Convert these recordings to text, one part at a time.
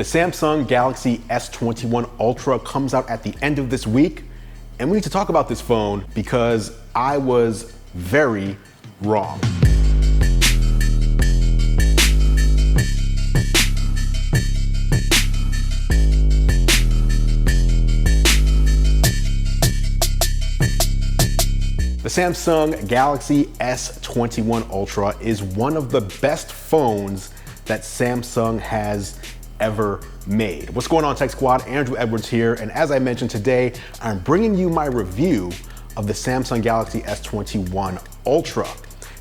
The Samsung Galaxy S21 Ultra comes out at the end of this week, and we need to talk about this phone because I was very wrong. The Samsung Galaxy S21 Ultra is one of the best phones that Samsung has ever made. What's going on, Tech Squad? Andrew Edwards here, and as I mentioned today, I'm bringing you my review of the Samsung Galaxy S21 Ultra.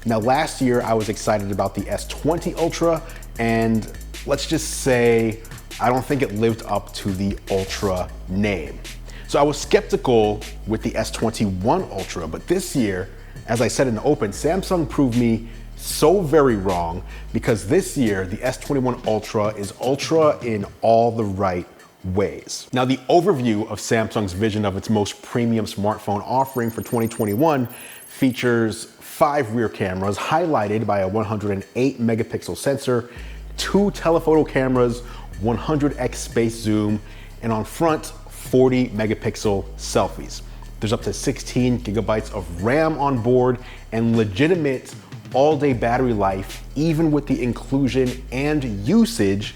Now, last year I was excited about the S20 Ultra, and let's just say I don't think it lived up to the Ultra name. So I was skeptical with the S21 Ultra, but this year, as I said in the open, Samsung proved me so very wrong, because this year the S21 Ultra is Ultra in all the right ways. Now, the overview of Samsung's vision of its most premium smartphone offering for 2021 features 5 rear cameras highlighted by a 108 megapixel sensor, 2 telephoto cameras, 100x space zoom, and on front, 40 megapixel selfies. There's up to 16 gigabytes of RAM on board and legitimate all-day battery life, even with the inclusion and usage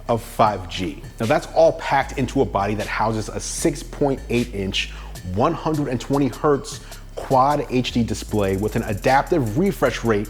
of 5G. Now, that's all packed into a body that houses a 6.8-inch, 120 hertz quad HD display with an adaptive refresh rate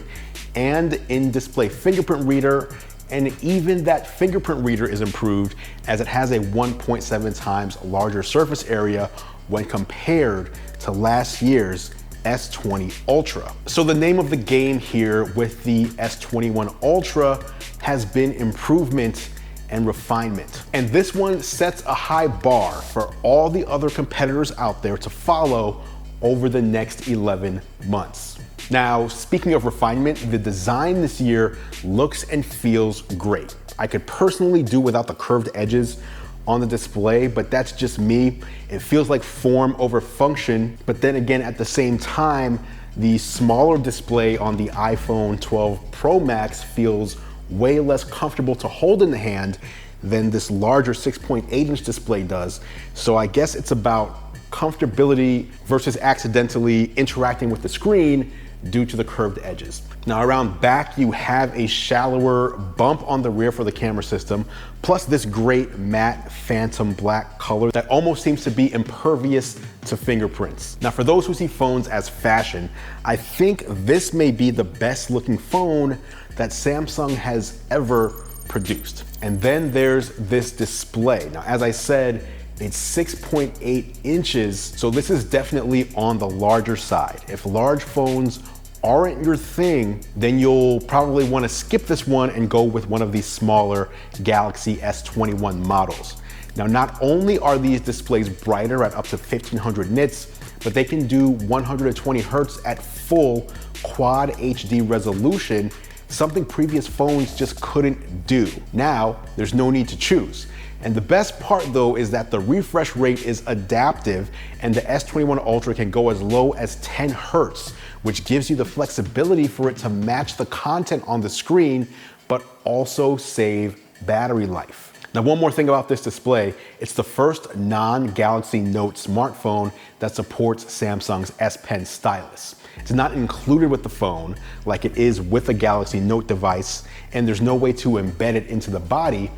and in-display fingerprint reader. And even that fingerprint reader is improved, as it has a 1.7 times larger surface area when compared to last year's S20 Ultra. So the name of the game here with the S21 Ultra has been improvement and refinement. And this one sets a high bar for all the other competitors out there to follow over the next 11 months. Now, speaking of refinement, the design this year looks and feels great. I could personally do without the curved edges on the display, but that's just me. It feels like form over function, but then again, at the same time, the smaller display on the iPhone 12 Pro Max feels way less comfortable to hold in the hand than this larger 6.8-inch display does. So I guess it's about comfortability versus accidentally interacting with the screen due to the curved edges. Now, around back, you have a shallower bump on the rear for the camera system, plus this great matte phantom black color that almost seems to be impervious to fingerprints. Now, for those who see phones as fashion, I think this may be the best looking phone that Samsung has ever produced. And then there's this display. Now, as I said, it's 6.8 inches, so this is definitely on the larger side. If large phones aren't your thing, then you'll probably want to skip this one and go with one of these smaller Galaxy S21 models. Now, not only are these displays brighter at up to 1500 nits, but they can do 120 hertz at full quad HD resolution, something previous phones just couldn't do. Now, there's no need to choose. And the best part though is that the refresh rate is adaptive, and the S21 Ultra can go as low as 10 hertz, which gives you the flexibility for it to match the content on the screen, but also save battery life. Now, one more thing about this display, it's the first non-Galaxy Note smartphone that supports Samsung's S Pen stylus. It's not included with the phone like it is with a Galaxy Note device, and there's no way to embed it into the body,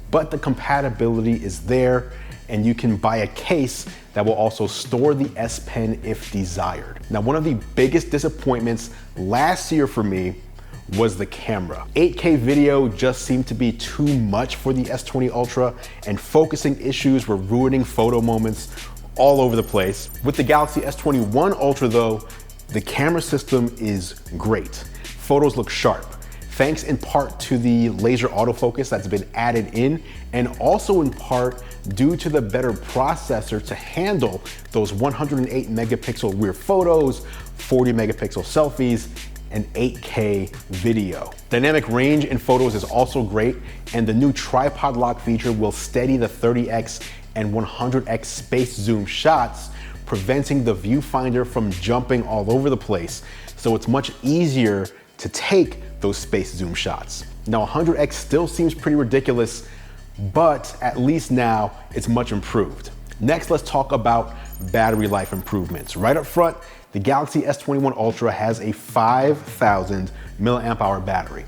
but the compatibility is there, and you can buy a case that will also store the S Pen if desired. Now, one of the biggest disappointments last year for me was the camera. 8K video just seemed to be too much for the S20 Ultra, and focusing issues were ruining photo moments all over the place. With the Galaxy S21 Ultra though, the camera system is great. Photos look sharp, thanks in part to the laser autofocus that's been added in, and also in part due to the better processor to handle those 108 megapixel rear photos, 40 megapixel selfies, and 8K video. Dynamic range in photos is also great, and the new tripod lock feature will steady the 30x and 100x space zoom shots, preventing the viewfinder from jumping all over the place. So it's much easier to take those space zoom shots. Now, 100x still seems pretty ridiculous, but at least now it's much improved. Next, let's talk about battery life improvements. Right up front, the Galaxy S21 Ultra has a 5,000 milliamp hour battery.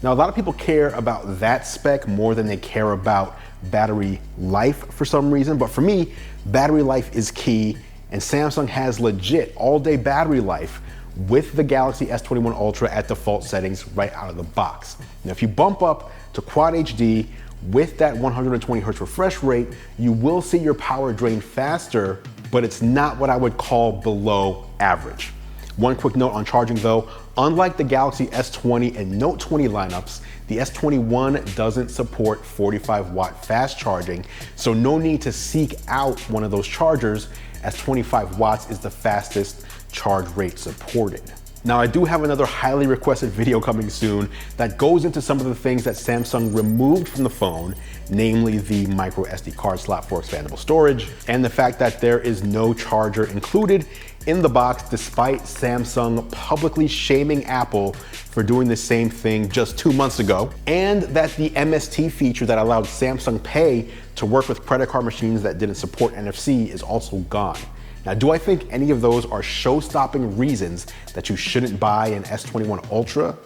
Now, a lot of people care about that spec more than they care about battery life for some reason, but for me, battery life is key, and Samsung has legit all-day battery life with the Galaxy S21 Ultra at default settings right out of the box. Now, if you bump up to Quad HD with that 120 Hz refresh rate, you will see your power drain faster, but it's not what I would call below average. One quick note on charging though, unlike the Galaxy S20 and Note 20 lineups, the S21 doesn't support 45 watt fast charging, so no need to seek out one of those chargers, as 25 watts is the fastest charge rate supported. Now, I do have another highly requested video coming soon that goes into some of the things that Samsung removed from the phone, namely the micro SD card slot for expandable storage, and the fact that there is no charger included in the box, despite Samsung publicly shaming Apple for doing the same thing just 2 months ago, and that the MST feature that allowed Samsung Pay to work with credit card machines that didn't support NFC is also gone. Now, do I think any of those are show-stopping reasons that you shouldn't buy an S21 Ultra?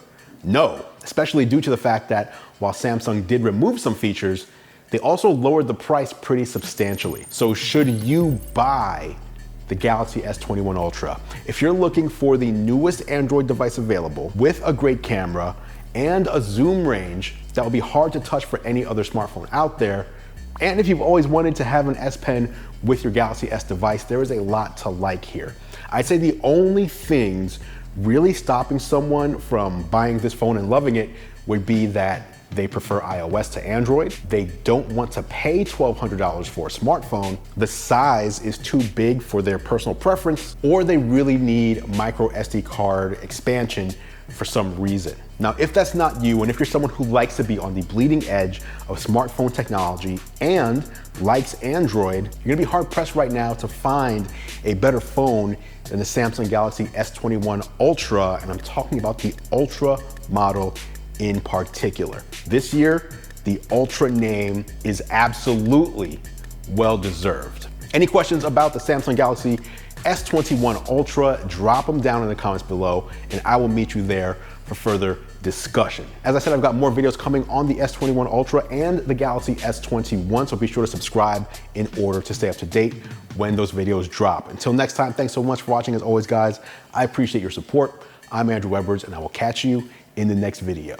No, especially due to the fact that while Samsung did remove some features, they also lowered the price pretty substantially. So should you buy the Galaxy S21 Ultra? If you're looking for the newest Android device available with a great camera and a zoom range that will be hard to touch for any other smartphone out there, and if you've always wanted to have an S Pen with your Galaxy S device, there is a lot to like here. I'd say the only things really stopping someone from buying this phone and loving it would be that they prefer iOS to Android, they don't want to pay $1,200 for a smartphone, the size is too big for their personal preference, or they really need micro SD card expansion for some reason. Now, if that's not you, and if you're someone who likes to be on the bleeding edge of smartphone technology and likes Android, you're gonna be hard pressed right now to find a better phone than the Samsung Galaxy S21 Ultra, and I'm talking about the Ultra model in particular. This year, the Ultra name is absolutely well-deserved. Any questions about the Samsung Galaxy S21 Ultra, drop them down in the comments below, and I will meet you there for further discussion. As I said, I've got more videos coming on the S21 Ultra and the Galaxy S21, so be sure to subscribe in order to stay up to date when those videos drop. Until next time, thanks so much for watching. As always, guys, I appreciate your support. I'm Andrew Edwards, and I will catch you in the next video.